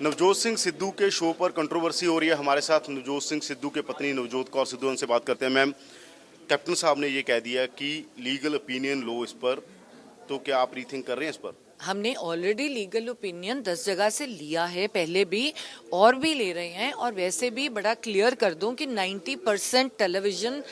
नवजोत सिंह सिद्धू के शो पर कंट्रोवर्सी हो रही है। हमारे साथ नवजोत सिंह सिद्धू के पत्नी नवजोत कौर सिद्धू, उनसे बात करते हैं। मैम, कैप्टन साहब ने ये कह दिया कि लीगल ओपिनियन लो इस पर, तो क्या आप रीथिंक कर रहे हैं इस पर? हमने ऑलरेडी लीगल ओपिनियन 10 जगह से लिया है, पहले भी और भी ले रहे हैं। और वैसे भी बड़ा क्लियर कर दूं कि 90% टेलीविजन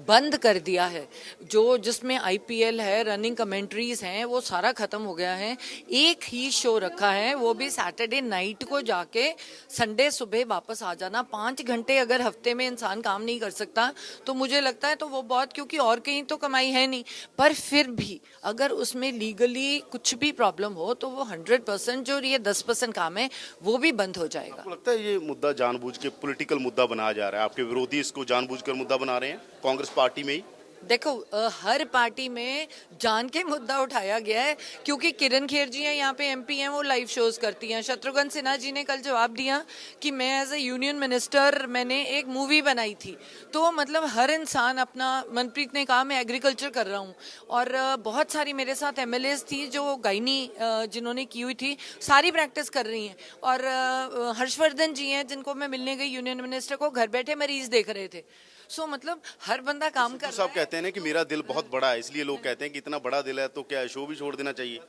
बंद कर दिया है। जो जिसमें आईपीएल है, रनिंग कमेंट्रीज हैं, वो सारा खत्म हो गया है। एक ही शो रखा है, वो भी सैटरडे नाइट को जाके संडे सुबह वापस आ जाना। 5 घंटे अगर हफ्ते में इंसान काम नहीं कर सकता तो मुझे लगता है तो वो बहुत, क्योंकि और कहीं तो कमाई है नहीं। पर फिर भी अगर उसमें लीगली कुछ भी प्रॉब्लम हो तो वो 100%, जो ये 10% काम है वो भी बंद हो जाएगा। आपको लगता है ये मुद्दा जानबूझ के पॉलिटिकल मुद्दा बनाया जा रहा है? आपके विरोधी इसको जानबूझकर मुद्दा बना रहे हैं कांग्रेस पार्टी में ही? देखो, हर पार्टी में जान के मुद्दा उठाया गया है, क्योंकि किरण खेर जी हैं यहाँ पे एमपी हैं, वो लाइव शोज करती हैं। शत्रुघ्न सिन्हा जी ने कल जवाब दिया कि मैं एज ए यूनियन मिनिस्टर मैंने एक मूवी बनाई थी। तो मतलब हर इंसान अपना, मनप्रीत ने कहा मैं एग्रीकल्चर कर रहा हूँ। और बहुत सारी मेरे साथ एमएलएस थी जो गायनी जिन्होंने की हुई थी, सारी प्रैक्टिस कर रही हैं। और हर्षवर्धन जी हैं जिनको मैं मिलने गई यूनियन मिनिस्टर को, घर बैठे मरीज देख रहे थे। सो मतलब हर बंदा काम कर रहा है। साहब कहते हैं ना कि मेरा दिल बहुत बड़ा है, इसलिए लोग कहते हैं कि इतना बड़ा दिल है तो क्या शो भी छोड़ देना चाहिए?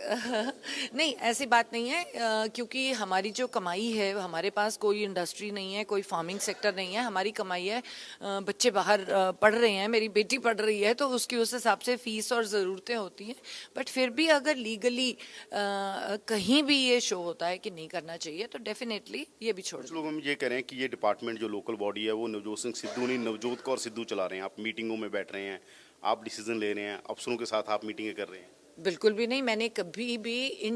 नहीं, ऐसी बात नहीं है, क्योंकि हमारी जो कमाई है, हमारे पास कोई इंडस्ट्री नहीं है, कोई फार्मिंग सेक्टर नहीं है। हमारी कमाई है, बच्चे बाहर पढ़ रहे हैं, मेरी बेटी पढ़ रही है, तो उसकी उस हिसाब से फीस और ज़रूरतें होती हैं। बट फिर भी अगर लीगली कहीं भी ये शो होता है कि नहीं करना चाहिए तो डेफिनेटली ये भी छोड़। कुछ लोग हम ये कह रहे हैं कि ये डिपार्टमेंट जो लोकल बॉडी है वो नवजोत सिंह सिद्धू नहीं, नवजोत कौर सिद्धू चला रहे हैं। आप मीटिंगों में बैठ रहे हैं, आप डिसीजन ले रहे हैं, अफसरों के साथ आप मीटिंगें कर रहे हैं। बिल्कुल भी नहीं, मैंने कभी भी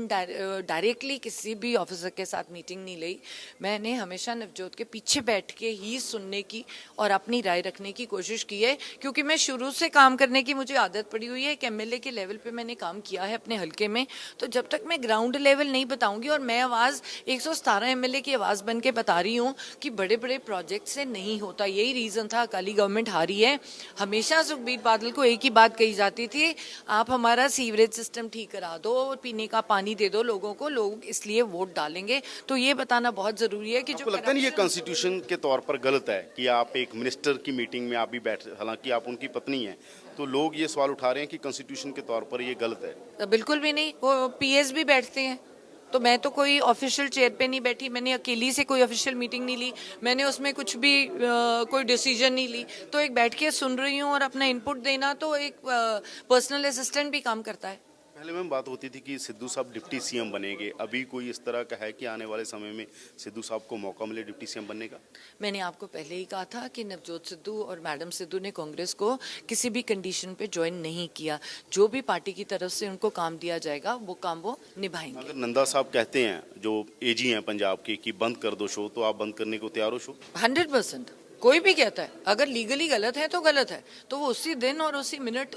डायरेक्टली किसी भी ऑफिसर के साथ मीटिंग नहीं ली। मैंने हमेशा नवजोत के पीछे बैठ के ही सुनने की और अपनी राय रखने की कोशिश की है, क्योंकि मैं शुरू से काम करने की मुझे आदत पड़ी हुई है। एक एमएलए के लेवल पे मैंने काम किया है अपने हलके में, तो जब तक मैं ग्राउंड लेवल नहीं बताऊंगी, और मैं आवाज़ 117 एमएलए की आवाज़ बन के बता रही हूँ कि बड़े बड़े प्रोजेक्ट से नहीं होता। यही रीज़न था अकाली गवर्नमेंट हारी है। हमेशा सुखबीर बादल को एक ही बात कही जाती थी, आप हमारा सीवरेज सिस्टम ठीक करा दो, पीने का पानी दे दो लोगों को, लोग इसलिए वोट डालेंगे। तो ये बताना बहुत जरूरी है कि आपको लगता नहीं ये कॉन्स्टिट्यूशन के तौर पर गलत है कि आप एक मिनिस्टर की मीटिंग में आप भी बैठ, हालांकि आप उनकी पत्नी हैं, तो लोग ये सवाल उठा रहे हैं कि कॉन्स्टिट्यूशन के तौर पर ये गलत है? बिल्कुल भी नहीं, वो पीएस भी बैठते हैं। तो मैं तो कोई ऑफिशियल चेयर पे नहीं बैठी, मैंने अकेली से कोई ऑफिशियल मीटिंग नहीं ली, मैंने उसमें कुछ भी कोई डिसीजन नहीं ली। तो एक बैठ के सुन रही हूँ और अपना इनपुट देना, तो एक पर्सनल असिस्टेंट भी काम करता है। पहले मैम बात होती थी कि सिद्धू साहब डिप्टी सीएम बनेंगे, अभी कोई इस तरह का है कि आने वाले समय में सिद्धू साहब को मौका मिले डिप्टी सीएम बनने का? मैंने आपको पहले ही कहा था कि नवजोत सिद्धू और मैडम सिद्धू ने कांग्रेस को किसी भी कंडीशन पे ज्वाइन नहीं किया। जो भी पार्टी की तरफ से उनको काम दिया जाएगा वो काम वो निभाएंगे। अगर नंदा साहब कहते हैं, जो एजी हैं पंजाब के, कि बंद कर दो शो, तो आप बंद करने को तैयार हो शो? 100%। कोई भी कहता है अगर लीगली गलत है तो गलत है, तो वो उसी दिन और उसी मिनट